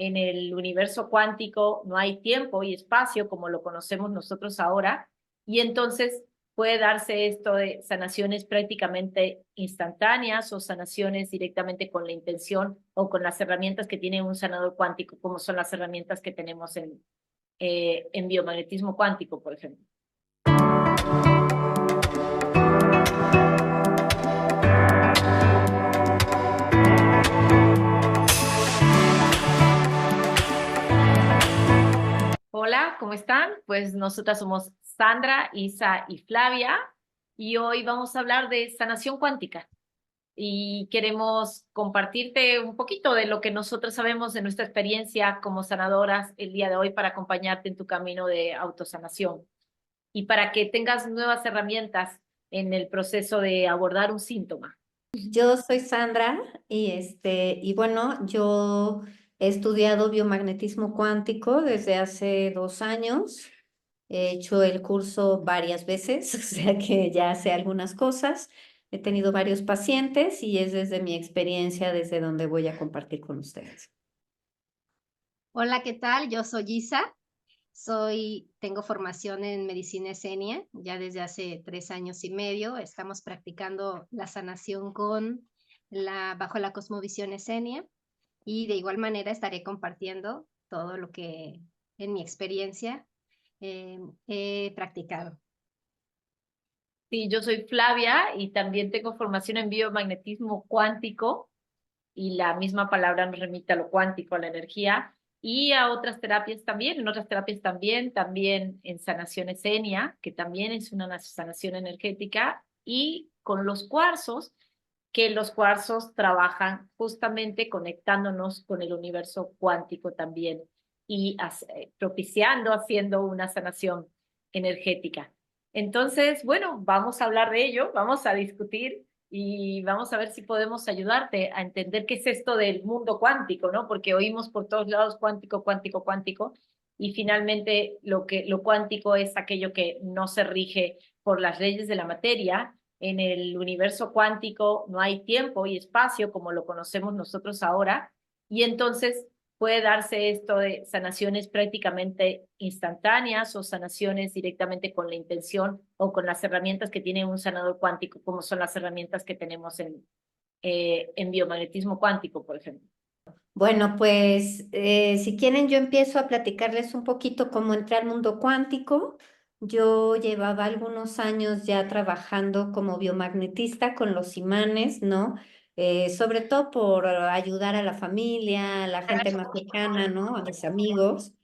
En el universo cuántico no hay tiempo y espacio como lo conocemos nosotros ahora, y entonces puede darse esto de sanaciones prácticamente instantáneas o sanaciones directamente con la intención o con las herramientas que tiene un sanador cuántico, como son las herramientas que tenemos en biomagnetismo cuántico, por ejemplo. Hola, ¿cómo están? Pues nosotras somos Sandra, Isa y Flavia, y hoy vamos a hablar de sanación cuántica. Y queremos compartirte un poquito de lo que nosotros sabemos de nuestra experiencia como sanadoras el día de hoy para acompañarte en tu camino de autosanación y para que tengas nuevas herramientas en el proceso de abordar un síntoma. Yo soy Sandra y bueno, yo he estudiado biomagnetismo cuántico desde hace 2 años. He hecho el curso varias veces, o sea que ya sé algunas cosas. He tenido varios pacientes y es desde mi experiencia desde donde voy a compartir con ustedes. Hola, ¿qué tal? Yo soy Isa. Tengo formación en medicina esenia ya desde hace 3 años y medio. Estamos practicando la sanación bajo la cosmovisión esenia y de igual manera estaré compartiendo todo lo que en mi experiencia he practicado. Sí, yo soy Flavia y también tengo formación en biomagnetismo cuántico y la misma palabra nos remite a lo cuántico, a la energía, y a otras terapias también, en otras terapias también en sanación esenia, que también es una sanación energética, y con los cuarzos, que los cuarzos trabajan justamente conectándonos con el universo cuántico también y propiciando, haciendo una sanación energética. Entonces, bueno, vamos a hablar de ello, vamos a discutir y vamos a ver si podemos ayudarte a entender qué es esto del mundo cuántico, ¿no? Porque oímos por todos lados cuántico, cuántico, cuántico, y finalmente lo cuántico es aquello que no se rige por las leyes de la materia. En el universo cuántico no hay tiempo y espacio como lo conocemos nosotros ahora, y entonces puede darse esto de sanaciones prácticamente instantáneas o sanaciones directamente con la intención o con las herramientas que tiene un sanador cuántico, como son las herramientas que tenemos en biomagnetismo cuántico, por ejemplo. Bueno, pues si quieren yo empiezo a platicarles un poquito cómo entré al mundo cuántico. Yo llevaba algunos años ya trabajando como biomagnetista con los imanes, ¿no? Sobre todo por ayudar a la familia, a la gente más cercana, ¿no? A mis amigos.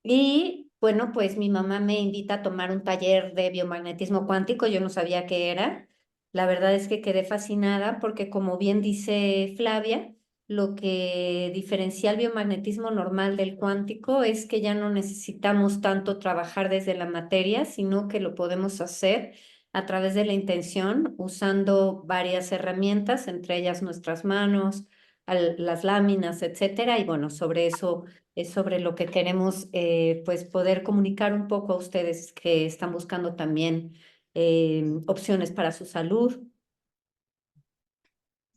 Y bueno, pues mi mamá me invita a tomar un taller de biomagnetismo cuántico, yo no sabía qué era. La verdad es que quedé fascinada porque como bien dice Flavia, lo que diferencia el biomagnetismo normal del cuántico es que ya no necesitamos tanto trabajar desde la materia, sino que lo podemos hacer a través de la intención, usando varias herramientas, entre ellas nuestras manos, las láminas, etcétera. Y bueno, sobre eso es sobre lo que queremos pues poder comunicar un poco a ustedes que están buscando también opciones para su salud.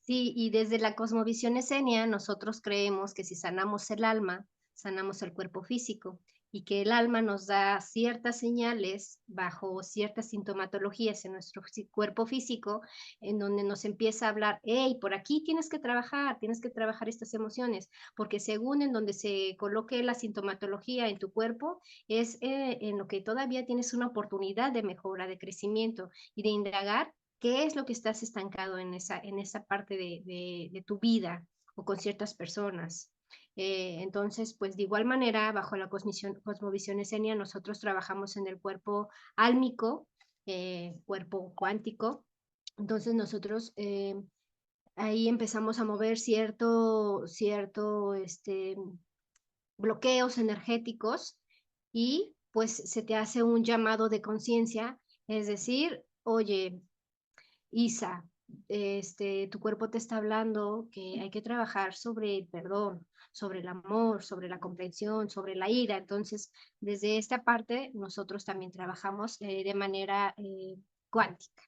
Sí, y desde la cosmovisión esenia, nosotros creemos que si sanamos el alma, sanamos el cuerpo físico, y que el alma nos da ciertas señales bajo ciertas sintomatologías en nuestro cuerpo físico, en donde nos empieza a hablar, hey, por aquí tienes que trabajar estas emociones, porque según en donde se coloque la sintomatología en tu cuerpo, es en lo que todavía tienes una oportunidad de mejora, de crecimiento y de indagar qué es lo que estás estancado en esa parte de tu vida o con ciertas personas. Entonces, pues de igual manera, bajo la cosmovisión esenia, nosotros trabajamos en el cuerpo álmico, cuerpo cuántico. Entonces, nosotros ahí empezamos a mover bloqueos energéticos y pues se te hace un llamado de conciencia, es decir, oye, Isa, tu cuerpo te está hablando que hay que trabajar sobre el perdón, sobre el amor, sobre la comprensión, sobre la ira. Entonces, desde esta parte, nosotros también trabajamos de manera cuántica.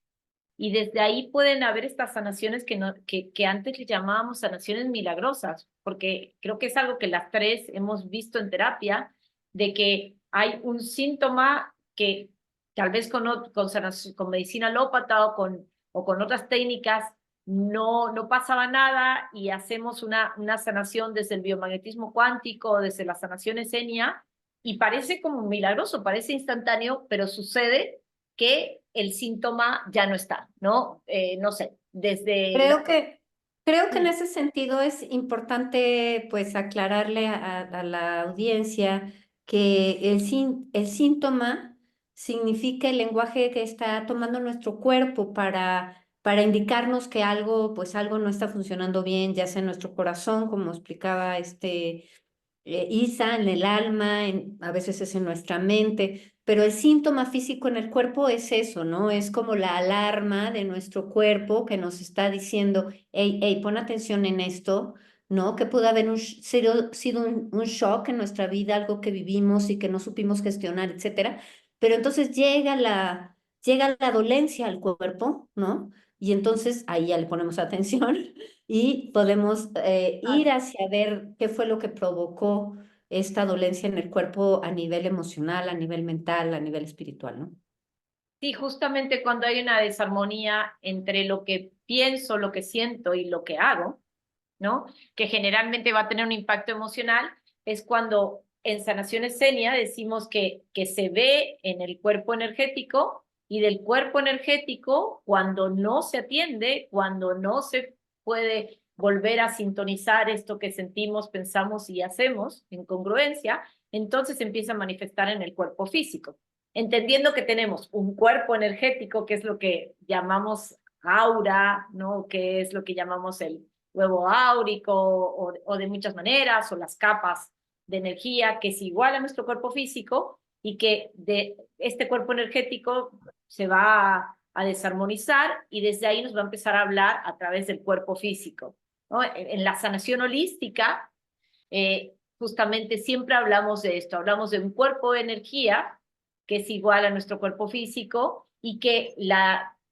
Y desde ahí pueden haber estas sanaciones que antes le llamábamos sanaciones milagrosas, porque creo que es algo que las tres hemos visto en terapia, de que hay un síntoma que tal vez con medicina alópata o con otras técnicas no pasaba nada y hacemos una sanación desde el biomagnetismo cuántico, desde la sanación esenia, y parece como milagroso, parece instantáneo, pero sucede que el síntoma ya no está, ¿no? No sé, desde la... Creo que en Sí, ese sentido es importante pues aclararle a la audiencia que el síntoma significa el lenguaje que está tomando nuestro cuerpo para indicarnos que algo, pues algo no está funcionando bien, ya sea en nuestro corazón, como explicaba Isa, en el alma, a veces es en nuestra mente, pero el síntoma físico en el cuerpo es eso, ¿no? Es como la alarma de nuestro cuerpo que nos está diciendo, hey, hey, pon atención en esto, ¿no? Que pudo haber sido un shock en nuestra vida, algo que vivimos y que no supimos gestionar, etcétera. Pero entonces llega la dolencia al cuerpo, ¿no? Y entonces ahí ya le ponemos atención y podemos ir claro. hacia ver qué fue lo que provocó esta dolencia en el cuerpo a nivel emocional, a nivel mental, a nivel espiritual, ¿no? Sí, justamente cuando hay una desarmonía entre lo que pienso, lo que siento y lo que hago, ¿no? Que generalmente va a tener un impacto emocional, es cuando en sanación escénica decimos que se ve en el cuerpo energético y del cuerpo energético, cuando no se atiende, cuando no se puede volver a sintonizar esto que sentimos, pensamos y hacemos en congruencia, entonces empieza a manifestar en el cuerpo físico. Entendiendo que tenemos un cuerpo energético, que es lo que llamamos aura, ¿no? Que es lo que llamamos el huevo áurico o de muchas maneras, o las capas de energía, que es igual a nuestro cuerpo físico y que de este cuerpo energético se va a desarmonizar y desde ahí nos va a empezar a hablar a través del cuerpo físico, ¿no? En la sanación holística, justamente siempre hablamos de esto, hablamos de un cuerpo de energía que es igual a nuestro cuerpo físico y que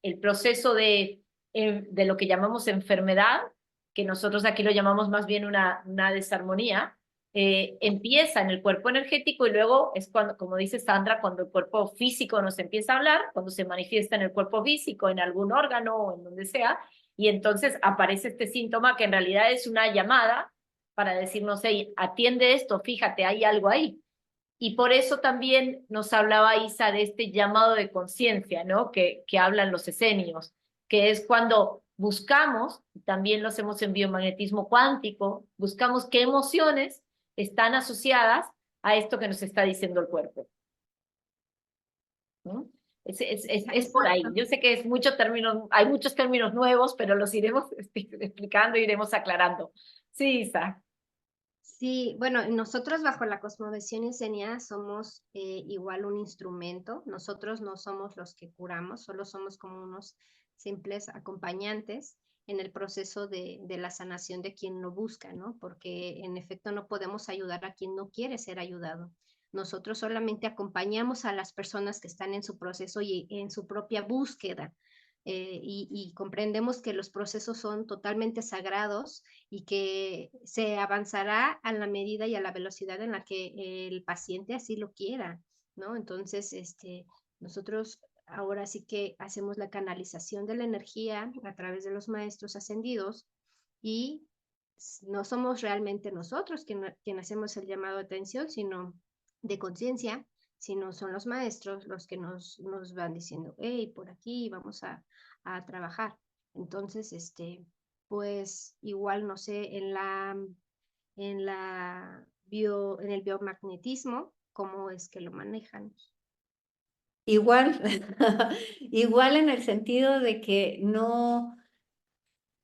el proceso de lo que llamamos enfermedad, que nosotros aquí lo llamamos más bien una desarmonía, empieza en el cuerpo energético y luego es cuando, como dice Sandra, cuando el cuerpo físico nos empieza a hablar, cuando se manifiesta en el cuerpo físico, en algún órgano o en donde sea, y entonces aparece este síntoma que en realidad es una llamada para decirnos, hey, atiende esto, fíjate, hay algo ahí. Y por eso también nos hablaba Isa de este llamado de conciencia, ¿no? Que hablan los esenios, que es cuando buscamos, también lo hacemos en biomagnetismo cuántico, buscamos qué emociones están asociadas a esto que nos está diciendo el cuerpo, ¿no? Es por ahí. Exacto. Yo sé que es mucho término, hay muchos términos nuevos, pero los iremos explicando, iremos aclarando. Sí, Isa. Sí, bueno, nosotros bajo la cosmovisión esenia somos igual un instrumento. Nosotros no somos los que curamos, solo somos como unos simples acompañantes en el proceso de la sanación de quien lo busca, ¿no? Porque en efecto no podemos ayudar a quien no quiere ser ayudado. Nosotros solamente acompañamos a las personas que están en su proceso y en su propia búsqueda. Y comprendemos que los procesos son totalmente sagrados y que se avanzará a la medida y a la velocidad en la que el paciente así lo quiera, ¿no? Entonces, nosotros ahora sí que hacemos la canalización de la energía a través de los maestros ascendidos y no somos realmente nosotros quien hacemos el llamado de atención, sino de conciencia, sino son los maestros los que nos van diciendo, hey, por aquí vamos a trabajar. Entonces, pues igual, no sé, en el biomagnetismo, cómo es que lo manejan. Igual, igual en el sentido de que no,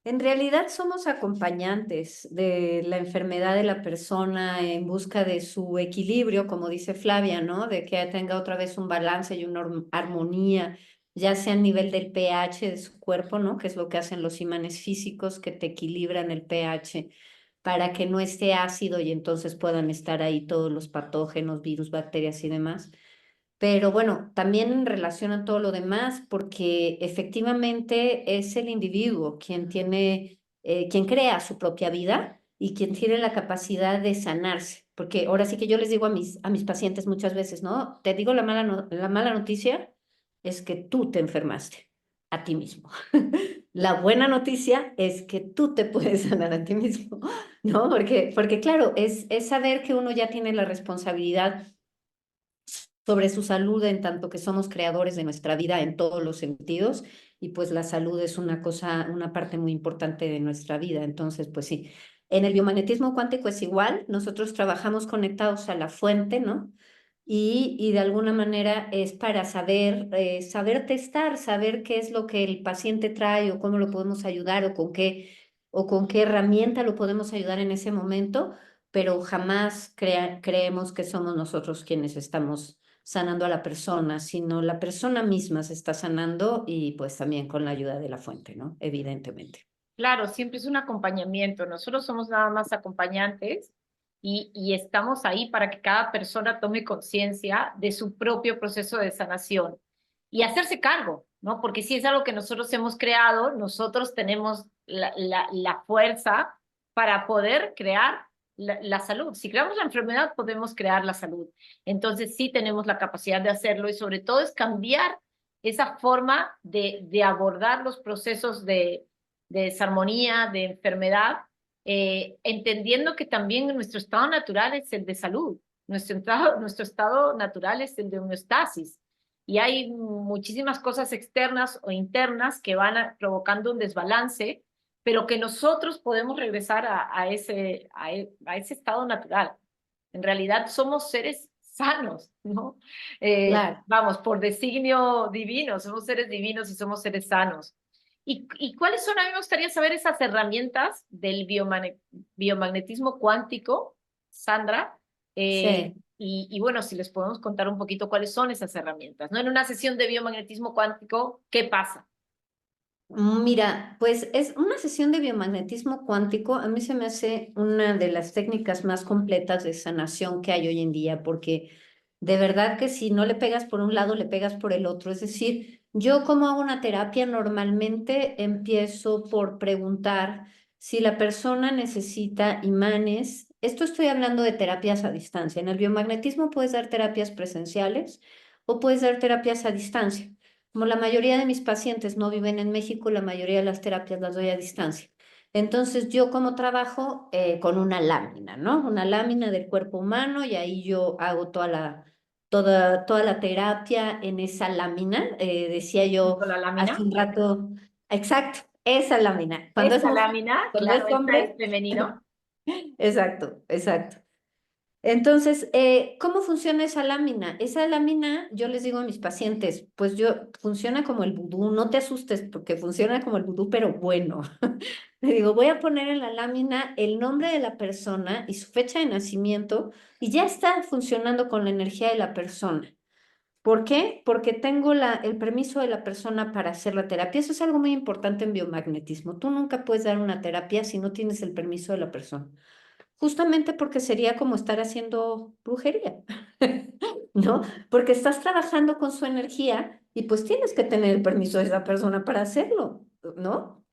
en realidad somos acompañantes de la enfermedad de la persona en busca de su equilibrio, como dice Flavia, ¿no? De que tenga otra vez un balance y una armonía, ya sea a nivel del pH de su cuerpo, ¿no? Que es lo que hacen los imanes físicos, que te equilibran el pH para que no esté ácido y entonces puedan estar ahí todos los patógenos, virus, bacterias y demás. pero bueno, también en relación a todo lo demás, porque efectivamente es el individuo quien tiene, quien crea su propia vida y quien tiene la capacidad de sanarse. Porque ahora sí que yo les digo a mis pacientes muchas veces, ¿no? Te digo la mala noticia es que tú te enfermaste a ti mismo. La buena noticia es que tú te puedes sanar a ti mismo, ¿no? Porque claro, es saber que uno ya tiene la responsabilidad sobre su salud en tanto que somos creadores de nuestra vida en todos los sentidos y pues la salud es una cosa, una parte muy importante de nuestra vida. Entonces, pues sí, en el biomagnetismo cuántico es igual, nosotros trabajamos conectados a la fuente, ¿no? Y de alguna manera es para saber testar, saber qué es lo que el paciente trae o cómo lo podemos ayudar o con qué herramienta lo podemos ayudar en ese momento, pero jamás creemos que somos nosotros quienes estamos sanando a la persona, sino la persona misma se está sanando y pues también con la ayuda de la fuente, ¿no? Evidentemente. Claro, siempre es un acompañamiento. Nosotros somos nada más acompañantes y estamos ahí para que cada persona tome conciencia de su propio proceso de sanación y hacerse cargo, ¿no? Porque si es algo que nosotros hemos creado, nosotros tenemos la fuerza para poder crear la salud. Si creamos la enfermedad, podemos crear la salud. Entonces sí tenemos la capacidad de hacerlo y sobre todo es cambiar esa forma de abordar los procesos de desarmonía, de enfermedad, entendiendo que también nuestro estado natural es el de salud, nuestro estado natural es el de homeostasis. Y hay muchísimas cosas externas o internas que provocando un desbalance, pero que nosotros podemos regresar a ese estado natural. En realidad somos seres sanos, ¿no? Claro. Vamos, por designio divino, somos seres divinos y somos seres sanos. ¿Y cuáles son? A mí me gustaría saber esas herramientas del biomagnetismo cuántico, Sandra. Sí. Y bueno, si les podemos contar un poquito cuáles son esas herramientas, ¿no? En una sesión de biomagnetismo cuántico, ¿qué pasa? Mira, pues es una sesión de biomagnetismo cuántico. A mí se me hace una de las técnicas más completas de sanación que hay hoy en día, porque de verdad que si no le pegas por un lado, le pegas por el otro. Es decir, yo como hago una terapia, normalmente empiezo por preguntar si la persona necesita imanes. Esto estoy hablando de terapias a distancia. En el biomagnetismo puedes dar terapias presenciales o puedes dar terapias a distancia. Como la mayoría de mis pacientes no viven en México, la mayoría de las terapias las doy a distancia. Entonces yo como trabajo con una lámina, ¿no? Una lámina del cuerpo humano y ahí yo hago toda la terapia en esa lámina. Decía yo ¿La hace lámina? un rato, exacto, esa lámina. Esta lámina, Cuando claro, es esta es hombre, femenino. exacto, exacto. Entonces, ¿cómo funciona esa lámina? Esa lámina, yo les digo a mis pacientes, pues funciona como el vudú, no te asustes porque funciona como el vudú, pero bueno. Le digo, voy a poner en la lámina el nombre de la persona y su fecha de nacimiento y ya está funcionando con la energía de la persona. ¿Por qué? Porque tengo el permiso de la persona para hacer la terapia. Eso es algo muy importante en biomagnetismo. Tú nunca puedes dar una terapia si no tienes el permiso de la persona. Justamente porque sería como estar haciendo brujería, ¿no? Porque estás trabajando con su energía y pues tienes que tener el permiso de esa persona para hacerlo, ¿no?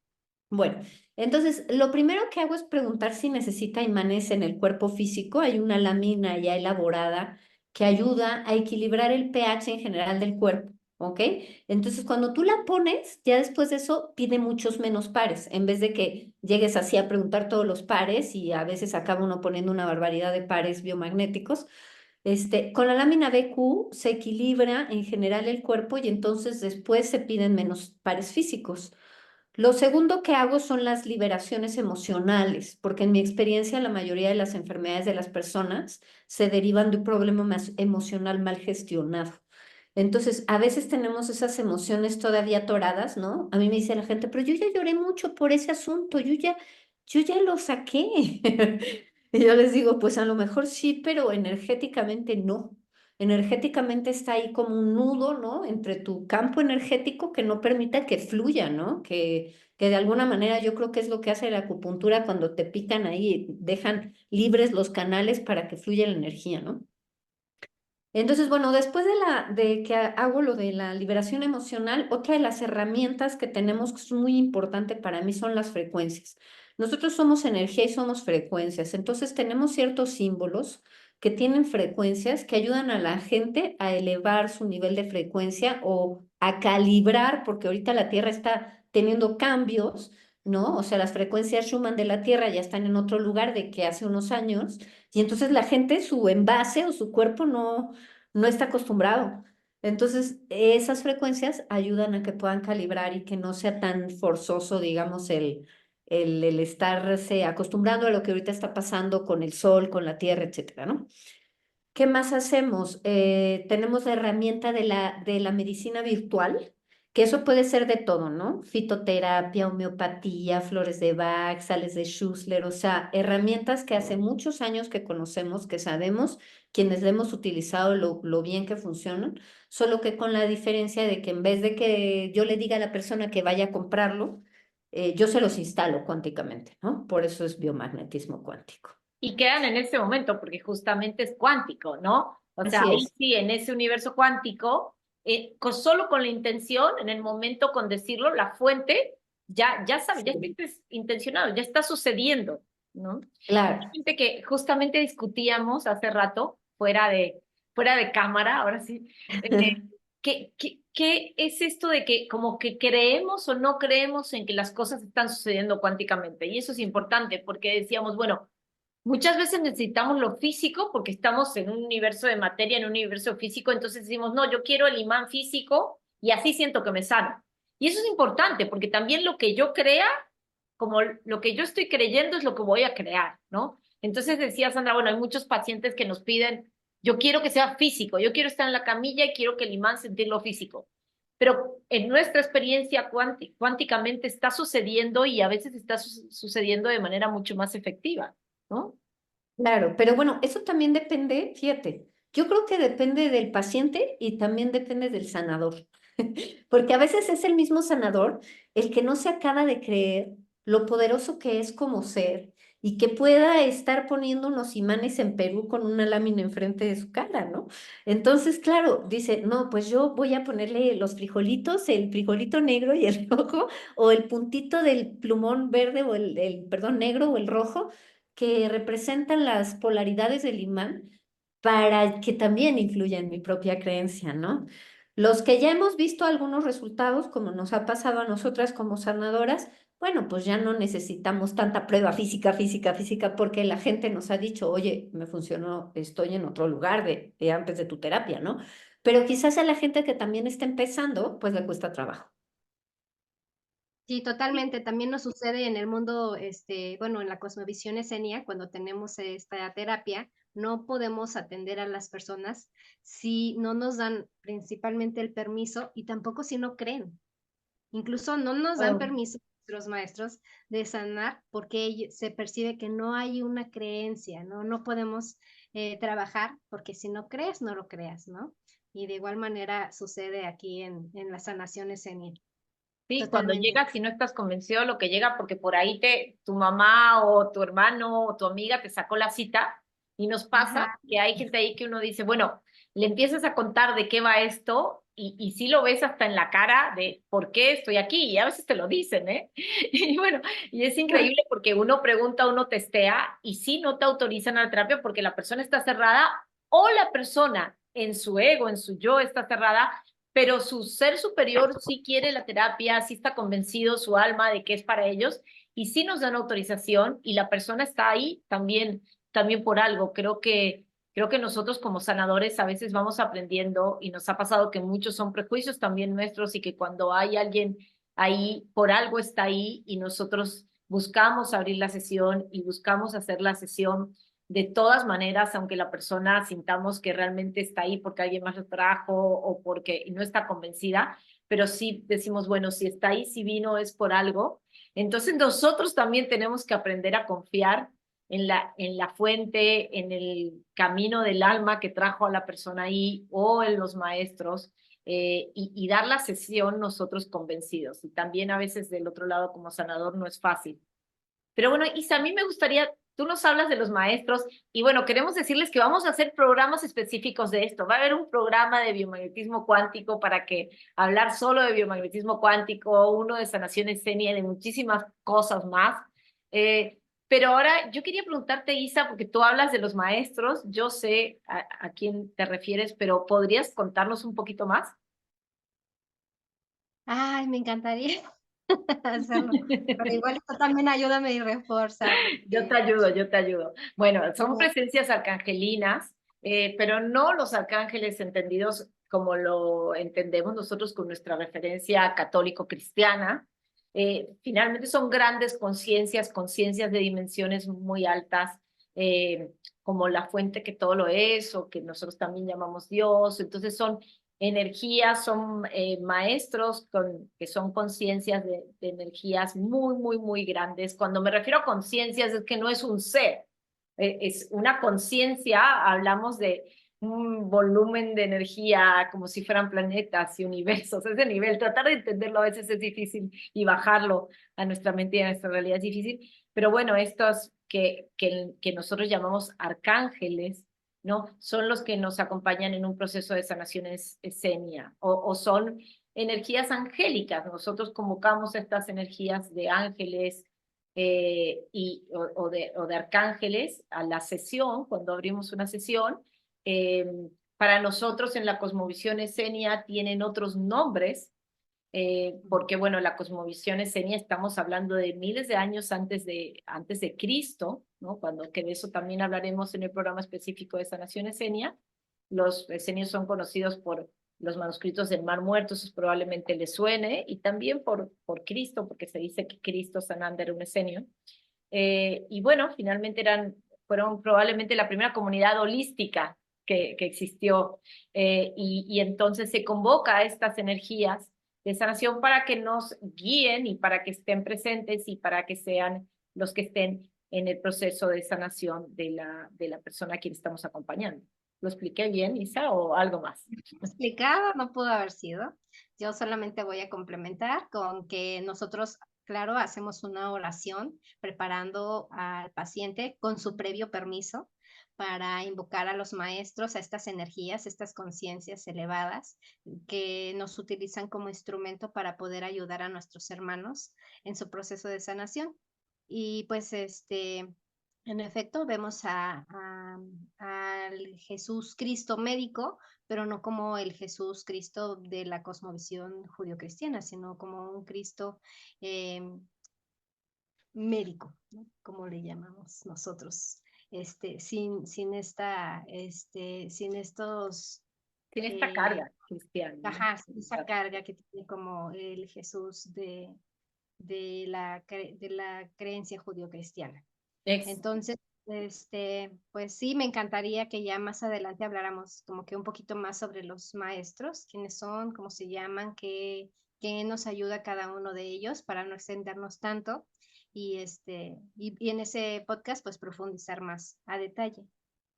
Bueno, entonces lo primero que hago es preguntar si necesita imanes en el cuerpo físico. Hay una lámina ya elaborada que ayuda a equilibrar el pH en general del cuerpo, ¿ok? Entonces cuando tú la pones, ya después de eso pide muchos menos pares, en vez de que llegues así a preguntar todos los pares y a veces acaba uno poniendo una barbaridad de pares biomagnéticos. Con la lámina BQ se equilibra en general el cuerpo y entonces después se piden menos pares físicos. Lo segundo que hago son las liberaciones emocionales, porque en mi experiencia la mayoría de las enfermedades de las personas se derivan de un problema más emocional mal gestionado. Entonces, a veces tenemos esas emociones todavía atoradas, ¿no? A mí me dice la gente, pero yo ya lloré mucho por ese asunto, yo ya lo saqué. Y yo les digo, pues a lo mejor sí, pero energéticamente no. Energéticamente está ahí como un nudo, ¿no? Entre tu campo energético que no permite que fluya, ¿no? Que de alguna manera yo creo que es lo que hace la acupuntura cuando te pican ahí, dejan libres los canales para que fluya la energía, ¿no? Entonces, bueno, después de que hago lo de la liberación emocional, otra de las herramientas que tenemos que es muy importante para mí son las frecuencias. Nosotros somos energía y somos frecuencias, entonces tenemos ciertos símbolos que tienen frecuencias que ayudan a la gente a elevar su nivel de frecuencia o a calibrar, porque ahorita la Tierra está teniendo cambios, ¿no? O sea, las frecuencias Schumann de la Tierra ya están en otro lugar de que hace unos años, y entonces la gente, su envase o su cuerpo no está acostumbrado. Entonces, esas frecuencias ayudan a que puedan calibrar y que no sea tan forzoso, digamos, el estarse acostumbrando a lo que ahorita está pasando con el sol, con la tierra, etcétera, ¿no? ¿Qué más hacemos? Tenemos la herramienta de la medicina virtual, que eso puede ser de todo, ¿no? Fitoterapia, homeopatía, flores de Bach, sales de Schussler, o sea, herramientas que hace muchos años que conocemos, que sabemos, quienes le hemos utilizado lo bien que funcionan, solo que con la diferencia de que en vez de que yo le diga a la persona que vaya a comprarlo, yo se los instalo cuánticamente, ¿no? Por eso es biomagnetismo cuántico. Y quedan en ese momento, porque justamente es cuántico, ¿no? O sea, Así ahí es. sí, en ese universo cuántico, solo con la intención, en el momento con decirlo, la fuente, ya sabe, ya está Sí, intencionado, ya está sucediendo, ¿no? claro. Fíjate que justamente discutíamos hace rato, fuera de cámara, ahora sí, ¿qué es esto de que como que creemos o no creemos en que las cosas están sucediendo cuánticamente? Y eso es importante, porque decíamos, bueno, muchas veces necesitamos lo físico porque estamos en un universo de materia, en un universo físico, entonces decimos, no, yo quiero el imán físico y así siento que me sano. Y eso es importante porque también lo que yo crea, como lo que yo estoy creyendo es lo que voy a crear, ¿no? Entonces decía Sandra, bueno, hay muchos pacientes que nos piden, yo quiero que sea físico, yo quiero estar en la camilla y quiero que el imán sentirlo físico. Pero en nuestra experiencia cuánticamente está sucediendo y a veces está sucediendo de manera mucho más efectiva, ¿no? Claro, pero bueno, eso también depende, fíjate, yo creo que depende del paciente y también depende del sanador, porque a veces es el mismo sanador el que no se acaba de creer lo poderoso que es como ser y que pueda estar poniendo unos imanes en Perú con una lámina enfrente de su cara, ¿no? Entonces, claro, dice, no, pues yo voy a ponerle los frijolitos, el frijolito negro y el rojo, o el puntito del plumón verde o perdón, negro o el rojo que representan las polaridades del imán para que también influya en mi propia creencia, ¿no? Los que ya hemos visto algunos resultados, como nos ha pasado a nosotras como sanadoras, bueno, pues ya no necesitamos tanta prueba física, física, física, porque la gente nos ha dicho, oye, me funcionó, estoy en otro lugar de antes de tu terapia, ¿no? Pero quizás a la gente que también está empezando, pues le cuesta trabajo. Sí, totalmente. También nos sucede en el mundo, bueno, en la cosmovisión esenia, cuando tenemos esta terapia, no podemos atender a las personas si no nos dan principalmente el permiso y tampoco si no creen. Incluso no nos dan Oh. permiso nuestros maestros de sanar porque se percibe que no hay una creencia, ¿no? No podemos trabajar porque si no crees, no lo creas, ¿no? Y de igual manera sucede aquí en la sanación esenia. Sí, cuando Totalmente. llegas y no estás convencido de lo que llega, porque por ahí tu mamá o tu hermano o tu amiga te sacó la cita y nos pasa Ajá. que hay gente ahí que uno dice, bueno, le empiezas a contar de qué va esto y sí lo ves hasta en la cara de por qué estoy aquí y a veces te lo dicen, ¿eh? Y bueno, y es increíble porque uno pregunta, uno testea y sí no te autorizan a la terapia porque la persona está cerrada o la persona en su ego, en su yo está cerrada, pero su ser superior sí quiere la terapia, sí está convencido su alma de que es para ellos y sí nos dan autorización y la persona está ahí también por algo. Creo que nosotros como sanadores a veces vamos aprendiendo y nos ha pasado que muchos son prejuicios también nuestros y que cuando hay alguien ahí, por algo está ahí y nosotros buscamos abrir la sesión y buscamos hacer la sesión de todas maneras, aunque la persona sintamos que realmente está ahí porque alguien más lo trajo o porque no está convencida, pero sí decimos, bueno, si está ahí, si vino, es por algo. Entonces nosotros también tenemos que aprender a confiar en la fuente, en el camino del alma que trajo a la persona ahí o en los maestros. Y dar la sesión nosotros convencidos. Y también a veces del otro lado como sanador no es fácil. Pero bueno, Isa, a mí me gustaría tú nos hablas de los maestros y bueno, queremos decirles que vamos a hacer programas específicos de esto. Va a haber un programa de biomagnetismo cuántico para que hablar solo de biomagnetismo cuántico, uno de sanación escénica y de muchísimas cosas más. Pero ahora yo quería preguntarte, Isa, porque tú hablas de los maestros, yo sé a quién te refieres, pero ¿podrías contarnos un poquito más? Ay, me encantaría hacerlo, pero igual tú también ayúdame y refuerza, Yo te porque ayudo, yo te ayudo. Bueno, son como presencias arcangelinas, pero no los arcángeles entendidos como lo entendemos nosotros con nuestra referencia católico-cristiana. Finalmente son grandes conciencias, conciencias de dimensiones muy altas, eh, como la fuente que todo lo es, o que nosotros también llamamos Dios. Entonces son energías, son maestros que son conciencias de energías muy, muy, muy grandes. Cuando me refiero a conciencias es que no es un ser, es una conciencia, hablamos de un volumen de energía como si fueran planetas y universos, ese nivel. Tratar de entenderlo a veces es difícil y bajarlo a nuestra mente y a nuestra realidad es difícil, pero bueno, estos que nosotros llamamos arcángeles, ¿no? Son los que nos acompañan en un proceso de sanación esenia, o son energías angélicas. Nosotros convocamos estas energías de ángeles o de arcángeles a la sesión, cuando abrimos una sesión. Eh, para nosotros en la cosmovisión esenia tienen otros nombres, porque bueno, la cosmovisión esenia estamos hablando de miles de años antes de Cristo, ¿no? Que de eso también hablaremos en el programa específico de sanación esenia. Los esenios son conocidos por los manuscritos del Mar Muerto, eso probablemente les suene, y también por Cristo, porque se dice que Cristo Sananda era un esenio. Y bueno, finalmente fueron probablemente la primera comunidad holística que existió, y entonces se convoca a estas energías de sanación para que nos guíen y para que estén presentes y para que sean los que estén en el proceso de sanación de la persona a quien estamos acompañando. ¿Lo expliqué bien, Isa, o algo más? explicado no pudo haber sido. Yo solamente voy a complementar con que nosotros, claro, hacemos una oración preparando al paciente con su previo permiso para invocar a los maestros, a estas energías, estas conciencias elevadas que nos utilizan como instrumento para poder ayudar a nuestros hermanos en su proceso de sanación. Y pues en efecto, vemos al Jesús Cristo médico, pero no como el Jesús Cristo de la cosmovisión judio-cristiana, sino como un Cristo eh, médico, ¿no? Como le llamamos nosotros, sin estos, Tiene esta eh, carga cristiana, ¿no? ajá, esa carga que tiene como el Jesús de la creencia judio-cristiana. Ex- Entonces, pues sí, me encantaría que ya más adelante habláramos como que un poquito más sobre los maestros, quiénes son, cómo se llaman, qué nos ayuda cada uno de ellos para no extendernos tanto y en ese podcast pues profundizar más a detalle,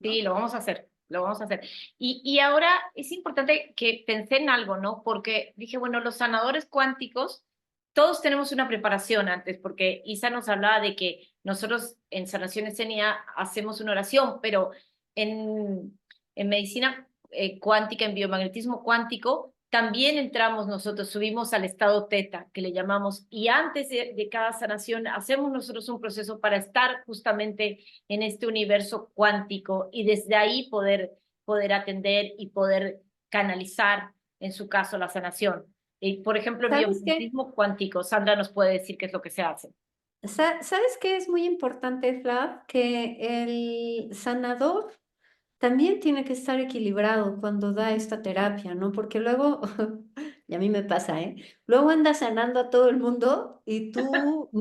Sí, ¿no? lo vamos a hacer, lo vamos a hacer. Y ahora es importante que pensé en algo, ¿no? Porque dije, bueno, los sanadores cuánticos, todos tenemos una preparación antes, porque Isa nos hablaba de que nosotros en sanación escénica hacemos una oración, pero en medicina cuántica, en biomagnetismo cuántico, también entramos nosotros, subimos al estado teta, que le llamamos, y antes de cada sanación hacemos nosotros un proceso para estar justamente en este universo cuántico y desde ahí poder atender y poder canalizar, en su caso, la sanación. Por ejemplo, en ¿Sabes qué? biomagnetismo cuántico, Sandra nos puede decir qué es lo que se hace. ¿Sabes qué es muy importante, Flav? Que el sanador también tiene que estar equilibrado cuando da esta terapia, ¿no? Porque luego, y a mí me pasa, ¿eh? Luego andas sanando a todo el mundo y tú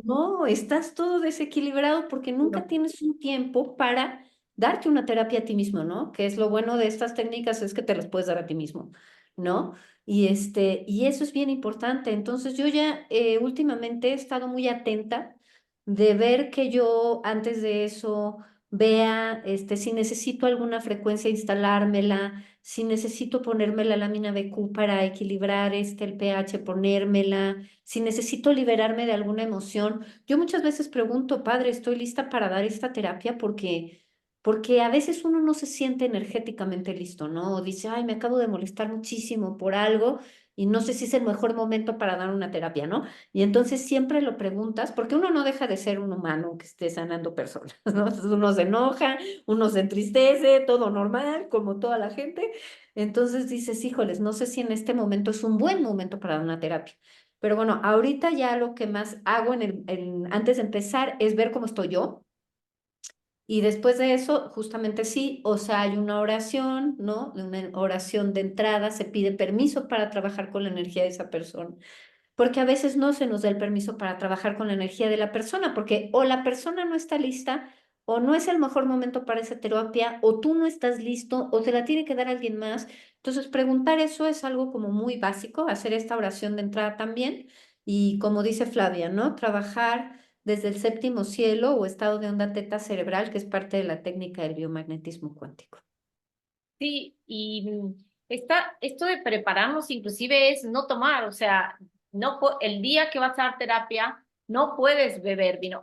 no, estás todo desequilibrado porque nunca Uno. tienes un tiempo para darte una terapia a ti mismo, ¿no? Que es lo bueno de estas técnicas, es que te las puedes dar a ti mismo, ¿no? Y eso es bien importante. Entonces yo ya últimamente he estado muy atenta de ver que yo antes de eso vea si necesito alguna frecuencia instalármela, si necesito ponerme la lámina BQ para equilibrar el pH, ponérmela, si necesito liberarme de alguna emoción. Yo muchas veces pregunto, padre, ¿estoy lista para dar esta terapia? Porque a veces uno no se siente energéticamente listo, ¿no? O dice, ay, me acabo de molestar muchísimo por algo y no sé si es el mejor momento para dar una terapia, ¿no? Y entonces siempre lo preguntas, porque uno no deja de ser un humano que esté sanando personas, ¿no? Entonces uno se enoja, uno se entristece, todo normal, como toda la gente. Entonces dices, híjoles, no sé si en este momento es un buen momento para dar una terapia. Pero bueno, ahorita ya lo que más hago antes de empezar es ver cómo estoy yo. Y después de eso, justamente sí, o sea, hay una oración, ¿no? Una oración de entrada, se pide permiso para trabajar con la energía de esa persona, porque a veces no se nos da el permiso para trabajar con la energía de la persona, porque o la persona no está lista, o no es el mejor momento para esa terapia, o tú no estás listo, o te la tiene que dar alguien más. Entonces, preguntar eso es algo como muy básico, hacer esta oración de entrada también, y como dice Flavia, ¿no? Trabajar desde el séptimo cielo o estado de onda teta cerebral, que es parte de la técnica del biomagnetismo cuántico. Sí, y esto de prepararnos inclusive es no tomar, o sea, el día que vas a dar terapia, no puedes beber vino.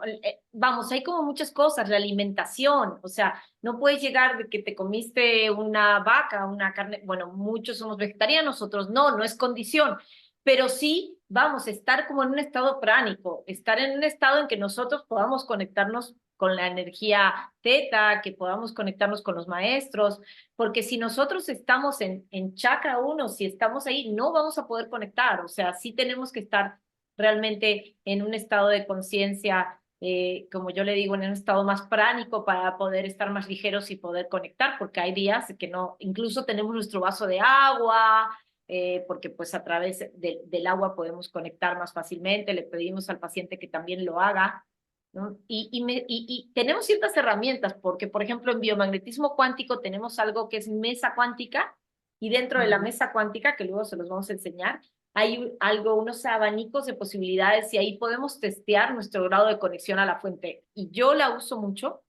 Vamos, hay como muchas cosas, la alimentación, o sea, no puedes llegar de que te comiste una vaca, una carne, bueno, muchos somos vegetarianos, otros no, no es condición, pero sí, vamos, estar como en un estado pránico, estar en un estado en que nosotros podamos conectarnos con la energía teta, que podamos conectarnos con los maestros, porque si nosotros estamos en chakra uno, si estamos ahí, no vamos a poder conectar. O sea, sí tenemos que estar realmente en un estado de conciencia, como yo le digo, en un estado más pránico para poder estar más ligeros y poder conectar, porque hay días que no, incluso tenemos nuestro vaso de agua, porque pues a través del agua podemos conectar más fácilmente, le pedimos al paciente que también lo haga, ¿no? Y tenemos ciertas herramientas, porque, por ejemplo, en biomagnetismo cuántico tenemos algo que es mesa cuántica, y dentro de la mesa cuántica, que luego se los vamos a enseñar, hay algo, unos abanicos de posibilidades, y ahí podemos testear nuestro grado de conexión a la fuente. Y yo la uso mucho,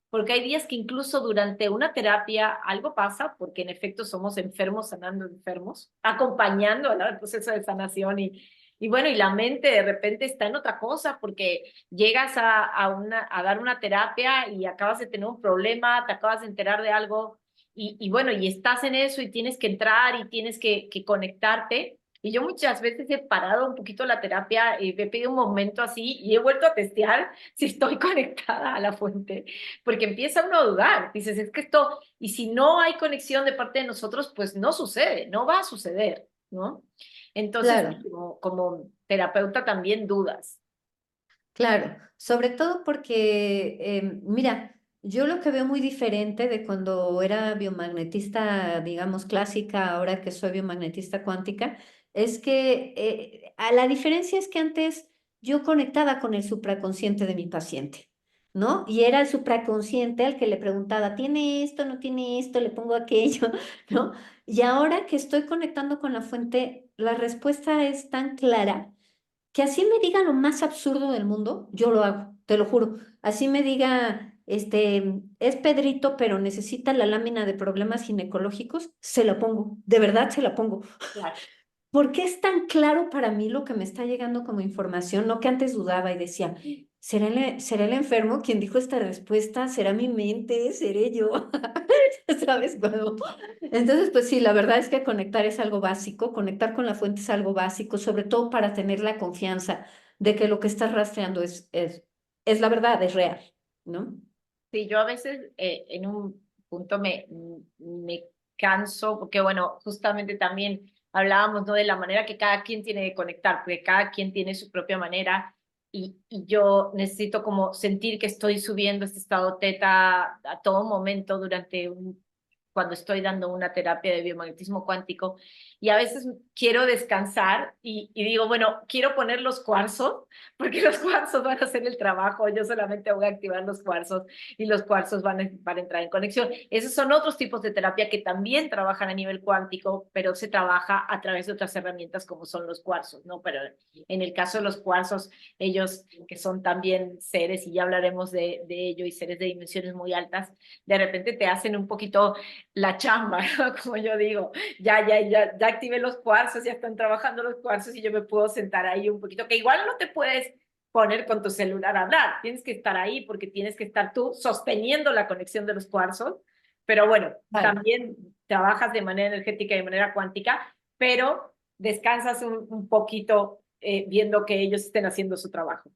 porque hay días que incluso durante una terapia algo pasa, porque en efecto somos enfermos sanando enfermos, acompañando al proceso de sanación y bueno, y la mente de repente está en otra cosa, porque llegas a dar una terapia y acabas de tener un problema, te acabas de enterar de algo y bueno, y estás en eso y tienes que entrar y tienes que conectarte. Y yo muchas veces he parado un poquito la terapia y me he pedido un momento así y he vuelto a testear si estoy conectada a la fuente, porque empieza uno a dudar. Dices, es que esto, y si no hay conexión de parte de nosotros, pues no sucede, no va a suceder, ¿no? Entonces, Claro. como terapeuta también dudas. Claro, sobre todo porque, mira, yo lo que veo muy diferente de cuando era biomagnetista, digamos, clásica, ahora que soy biomagnetista cuántica, es que a la diferencia es que antes yo conectaba con el supraconsciente de mi paciente, ¿no? Y era el supraconsciente al que le preguntaba, ¿tiene esto, no tiene esto, le pongo aquello, ¿no? Y ahora que estoy conectando con la fuente, la respuesta es tan clara que así me diga lo más absurdo del mundo, yo lo hago, te lo juro. Así me diga, es Pedrito, pero necesita la lámina de problemas ginecológicos, se la pongo, de verdad se la pongo. Claro. ¿Por qué es tan claro para mí lo que me está llegando como información? No que antes dudaba y decía, ¿será el enfermo quien dijo esta respuesta? ¿Será mi mente? ¿Seré yo? ¿Sabes? Entonces, pues sí, la verdad es que conectar es algo básico, conectar con la fuente es algo básico, sobre todo para tener la confianza de que lo que estás rastreando es la verdad, es real, ¿no? Sí, yo a veces en un punto me canso, porque bueno, justamente también hablábamos, ¿no? De la manera que cada quien tiene de conectar, porque cada quien tiene su propia manera y yo necesito como sentir que estoy subiendo este estado teta a todo momento durante cuando estoy dando una terapia de biomagnetismo cuántico y a veces quiero descansar y digo, bueno, quiero poner los cuarzos porque los cuarzos van a hacer el trabajo, yo solamente voy a activar los cuarzos y los cuarzos van a entrar en conexión. Esos son otros tipos de terapia que también trabajan a nivel cuántico, pero se trabaja a través de otras herramientas como son los cuarzos, ¿no? Pero en el caso de los cuarzos, ellos que son también seres, y ya hablaremos de ello, y seres de dimensiones muy altas, de repente te hacen un poquito la chamba, ¿no? Como yo digo, ya activé los cuarzos, ya están trabajando los cuarzos y yo me puedo sentar ahí un poquito, que igual no te puedes poner con tu celular a hablar, tienes que estar ahí porque tienes que estar tú sosteniendo la conexión de los cuarzos, pero bueno, Vale. también trabajas de manera energética y de manera cuántica, pero descansas un poquito viendo que ellos estén haciendo su trabajo.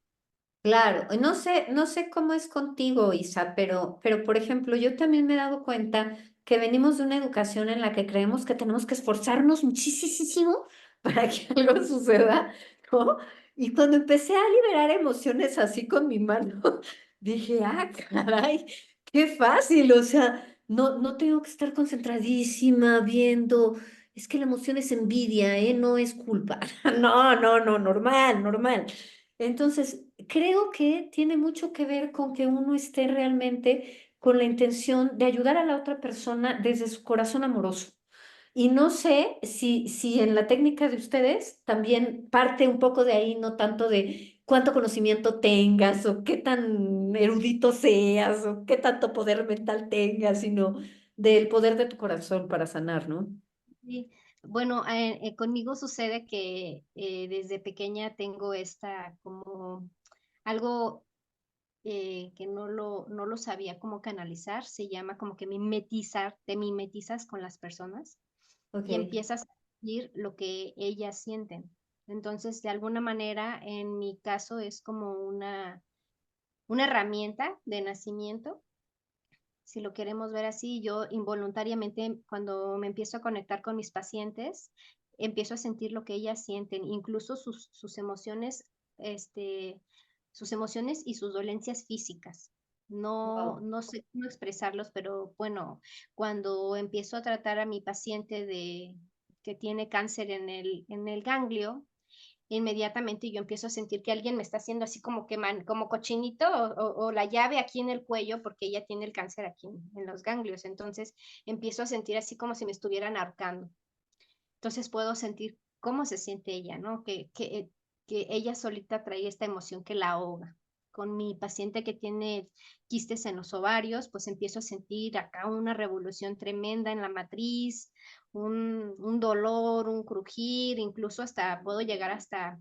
Claro, no sé cómo es contigo, Isa, pero por ejemplo, yo también me he dado cuenta que venimos de una educación en la que creemos que tenemos que esforzarnos muchísimo para que algo suceda, ¿no? Y cuando empecé a liberar emociones así con mi mano, dije, ah, caray, qué fácil, o sea, no tengo que estar concentradísima viendo, es que la emoción es envidia, ¿eh? No es culpa. No, normal. Entonces, creo que tiene mucho que ver con que uno esté realmente con la intención de ayudar a la otra persona desde su corazón amoroso. Y no sé si en la técnica de ustedes también parte un poco de ahí, no tanto de cuánto conocimiento tengas o qué tan erudito seas o qué tanto poder mental tengas, sino del poder de tu corazón para sanar, ¿no? Sí. Bueno, conmigo sucede que desde pequeña tengo esta como algo que no lo sabía cómo canalizar, se llama como que mimetizar, te mimetizas con las personas Ok, y empiezas a sentir lo que ellas sienten. Entonces, de alguna manera, en mi caso es como una herramienta de nacimiento, si lo queremos ver así. Yo involuntariamente, cuando me empiezo a conectar con mis pacientes, empiezo a sentir lo que ellas sienten, incluso sus emociones, este, sus emociones y sus dolencias físicas. wow. No sé cómo expresarlos, pero bueno, cuando empiezo a tratar a mi paciente que tiene cáncer en el ganglio, inmediatamente yo empiezo a sentir que alguien me está haciendo así como como cochinito o la llave aquí en el cuello porque ella tiene el cáncer aquí en los ganglios. Entonces empiezo a sentir así como si me estuvieran ahorcando. Entonces puedo sentir cómo se siente ella, ¿no? Que ella solita trae esta emoción que la ahoga. Con mi paciente que tiene quistes en los ovarios, pues empiezo a sentir acá una revolución tremenda en la matriz, un dolor, un crujir, incluso hasta puedo llegar hasta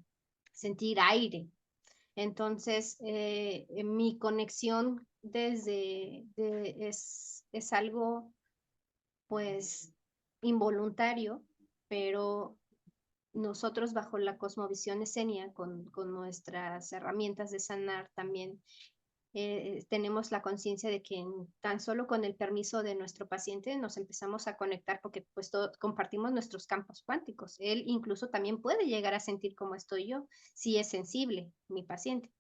sentir aire. Entonces, mi conexión es algo pues involuntario, pero nosotros bajo la cosmovisión esenia, con nuestras herramientas de sanar también, tenemos la conciencia de que tan solo con el permiso de nuestro paciente nos empezamos a conectar porque pues compartimos nuestros campos cuánticos. Él incluso también puede llegar a sentir como estoy yo, si es sensible mi paciente.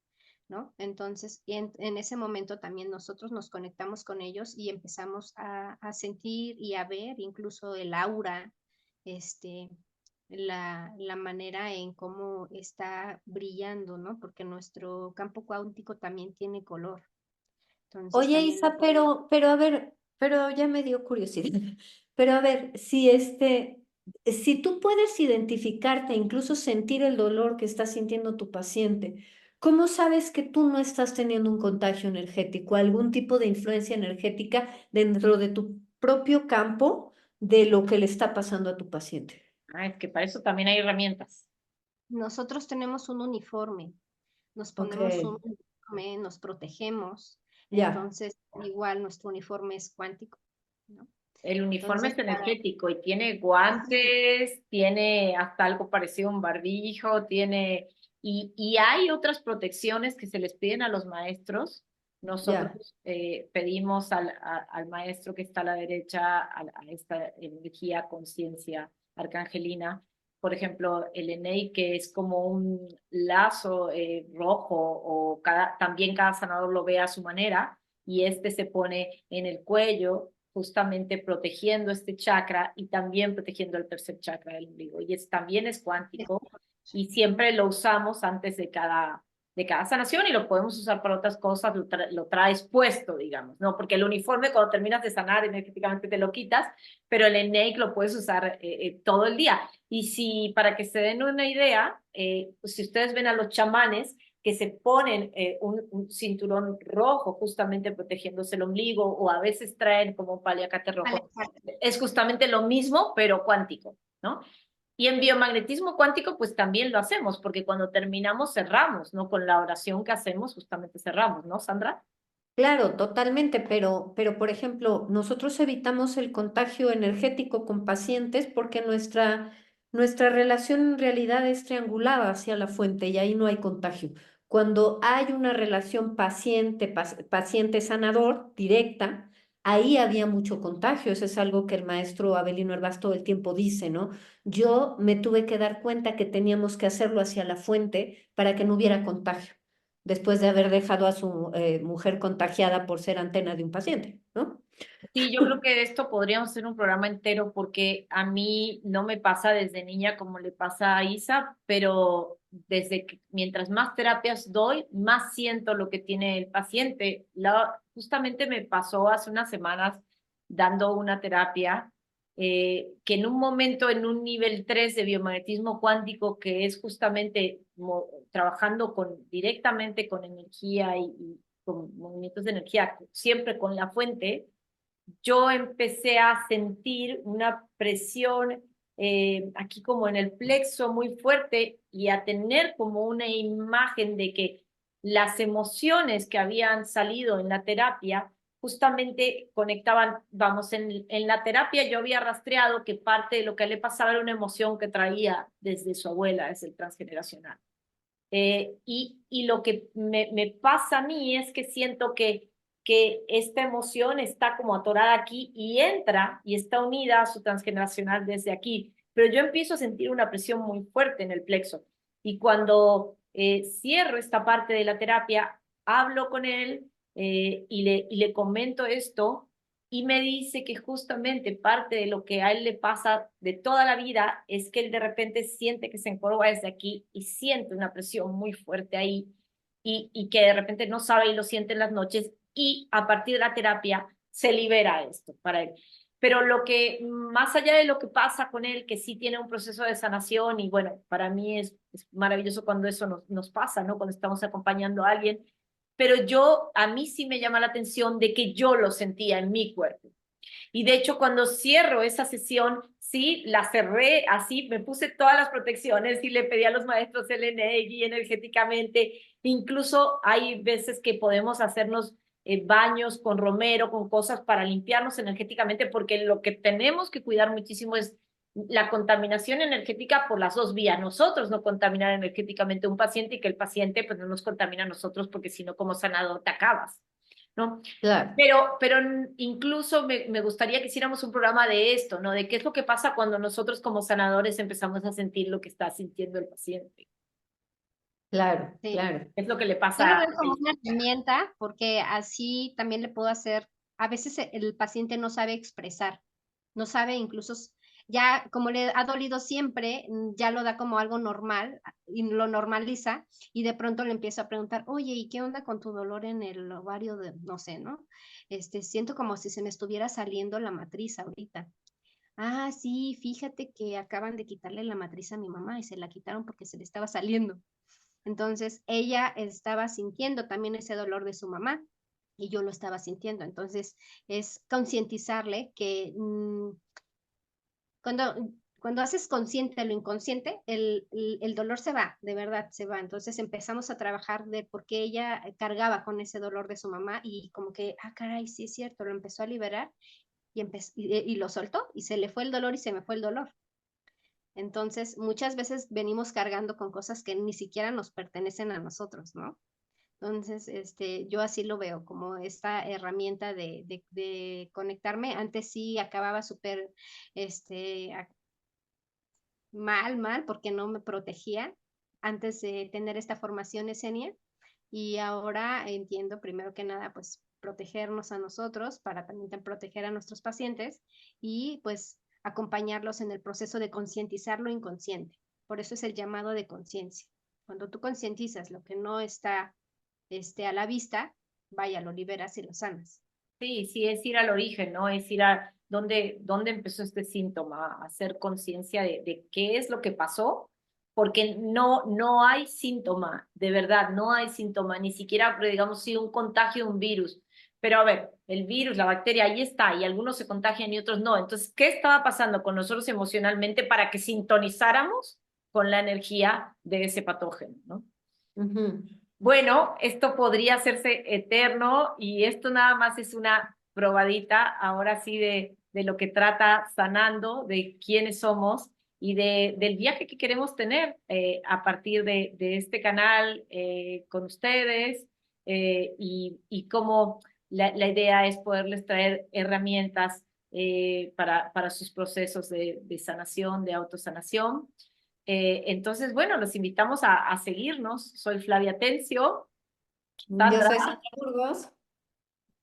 ¿No? Entonces, en ese momento también nosotros nos conectamos con ellos y empezamos a sentir y a ver incluso el aura, este, la manera en cómo está brillando, ¿no? Porque nuestro campo cuántico también tiene color. Entonces Oye, también lo Isa, podemos. pero a ver, pero ya me dio curiosidad. Pero a ver, si tú puedes identificarte, e incluso sentir el dolor que está sintiendo tu paciente, ¿cómo sabes que tú no estás teniendo un contagio energético, algún tipo de influencia energética dentro de tu propio campo de lo que le está pasando a tu paciente? Ah, es que para eso también hay herramientas. Nosotros tenemos un uniforme, nos Ok, ponemos un uniforme, nos protegemos, ya, entonces igual nuestro uniforme es cuántico, ¿no? El uniforme Entonces, es energético y tiene guantes, tiene hasta algo parecido a un barbijo, y hay otras protecciones que se les piden a los maestros. ya. Nosotros pedimos al maestro que está a la derecha, a esta energía, conciencia arcangelina, por ejemplo, el Enei, que es como un lazo rojo, o también cada sanador lo ve a su manera, y este se pone en el cuello justamente protegiendo este chakra y también protegiendo el tercer chakra del ombligo. Y también es cuántico y siempre lo usamos antes de cada sanación y lo podemos usar para otras cosas, lo traes puesto, digamos, ¿no? Porque el uniforme cuando terminas de sanar energéticamente te lo quitas, pero el Eneik lo puedes usar todo el día. Y si, para que se den una idea, pues si ustedes ven a los chamanes, que se ponen un cinturón rojo justamente protegiéndose el ombligo o a veces traen como un paliacate rojo. Es justamente lo mismo, pero cuántico, ¿no? Y en biomagnetismo cuántico, pues también lo hacemos, porque cuando terminamos cerramos, ¿no? Con la oración que hacemos, justamente cerramos, ¿no, Sandra? Claro, totalmente, pero por ejemplo, nosotros evitamos el contagio energético con pacientes porque nuestra relación en realidad es triangulada hacia la fuente y ahí no hay contagio. Cuando hay una relación paciente sanador directa, ahí había mucho contagio. Eso es algo que el maestro Abelino Herbaz todo el tiempo dice, ¿no? Yo me tuve que dar cuenta que teníamos que hacerlo hacia la fuente para que no hubiera contagio después de haber dejado a su mujer contagiada por ser antena de un paciente, ¿no? Sí, yo creo que de esto podríamos hacer un programa entero porque a mí no me pasa desde niña como le pasa a Isa, pero desde que mientras más terapias doy, más siento lo que tiene el paciente. Justamente me pasó hace unas semanas dando una terapia que en un momento en un nivel 3 de biomagnetismo cuántico, que es justamente trabajando directamente con energía y con movimientos de energía, siempre con la fuente, yo empecé a sentir una presión aquí como en el plexo muy fuerte y a tener como una imagen de que las emociones que habían salido en la terapia justamente conectaban, vamos, en la terapia yo había rastreado que parte de lo que le pasaba era una emoción que traía desde su abuela, es el transgeneracional. Y lo que me pasa a mí es que siento que esta emoción está como atorada aquí y entra y está unida a su transgeneracional desde aquí. Pero yo empiezo a sentir una presión muy fuerte en el plexo. Y cuando cierro esta parte de la terapia, hablo con él y le comento esto y me dice que justamente parte de lo que a él le pasa de toda la vida es que él de repente siente que se encorva desde aquí y siente una presión muy fuerte ahí y que de repente no sabe y lo siente en las noches y a partir de la terapia se libera esto para él. Pero lo que, más allá de lo que pasa con él, que sí tiene un proceso de sanación y bueno, para mí es maravilloso cuando eso nos pasa, ¿no? Cuando estamos acompañando a alguien, pero a mí sí me llama la atención de que yo lo sentía en mi cuerpo. Y de hecho, cuando cierro esa sesión, sí, la cerré así, me puse todas las protecciones y le pedí a los maestros LNEGI energéticamente. Incluso hay veces que podemos hacernos baños con romero, con cosas para limpiarnos energéticamente, porque lo que tenemos que cuidar muchísimo es la contaminación energética por las dos vías. Nosotros no contaminar energéticamente a un paciente y que el paciente pues no nos contamina a nosotros, porque si no, como sanador te acabas, ¿no? Claro. Pero incluso me gustaría que hiciéramos un programa de esto, ¿no? De qué es lo que pasa cuando nosotros como sanadores empezamos a sentir lo que está sintiendo el paciente. Claro, Sí. claro. ¿Qué es lo que le Yo lo pasa a veo como él? una herramienta porque así también le puedo hacer, a veces el paciente no sabe expresar, no sabe incluso, ya como le ha dolido siempre, ya lo da como algo normal y lo normaliza y de pronto le empiezo a preguntar, oye, ¿y qué onda con tu dolor en el ovario de, no sé, ¿no? Siento como si se me estuviera saliendo la matriz ahorita. Ah, sí, fíjate que acaban de quitarle la matriz a mi mamá y se la quitaron porque se le estaba saliendo. Entonces, ella estaba sintiendo también ese dolor de su mamá y yo lo estaba sintiendo. Entonces, es concientizarle que cuando haces consciente lo inconsciente, el dolor se va, de verdad se va. Entonces empezamos a trabajar de por qué ella cargaba con ese dolor de su mamá y como que, ah, caray, sí es cierto, lo empezó a liberar y lo soltó y se le fue el dolor y se me fue el dolor. Entonces, muchas veces venimos cargando con cosas que ni siquiera nos pertenecen a nosotros, ¿no? Entonces, yo así lo veo, como esta herramienta de conectarme. Antes sí acababa súper, mal, porque no me protegía antes de tener esta formación escenia. Y ahora entiendo, primero que nada, pues protegernos a nosotros, para también proteger a nuestros pacientes y pues acompañarlos en el proceso de concientizar lo inconsciente. Por eso es el llamado de conciencia. Cuando tú concientizas lo que no está a la vista, vaya, lo liberas y lo sanas. Sí, sí, es ir al origen, ¿no? Es ir a dónde empezó este síntoma, a hacer conciencia de qué es lo que pasó, porque no hay síntoma, de verdad, no hay síntoma, ni siquiera, digamos, sí, un contagio de un virus. Pero a ver, el virus, la bacteria, ahí está, y algunos se contagian y otros no. Entonces, ¿qué estaba pasando con nosotros emocionalmente para que sintonizáramos con la energía de ese patógeno, ¿no? Ujú. Bueno, esto podría hacerse eterno y esto nada más es una probadita, ahora sí, de lo que trata Sanando, de quiénes somos y del viaje que queremos tener a partir de este canal con ustedes y cómo la idea es poderles traer herramientas para sus procesos de sanación, de autosanación. Entonces, bueno, los invitamos a seguirnos. Soy Flavia Tencio. Yo Sandra, soy Sandra Burgos.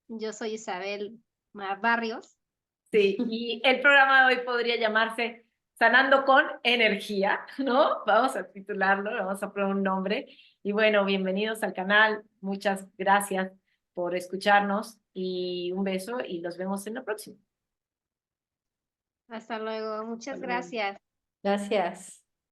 Yo soy Isabel Barrios. sí, y el programa de hoy podría llamarse Sanando con Energía, ¿no? Vamos a titularlo, vamos a poner un nombre. Y bueno, bienvenidos al canal. Muchas gracias por escucharnos y un beso y los vemos en la próxima. Hasta luego. Muchas Hasta luego. gracias. Gracias.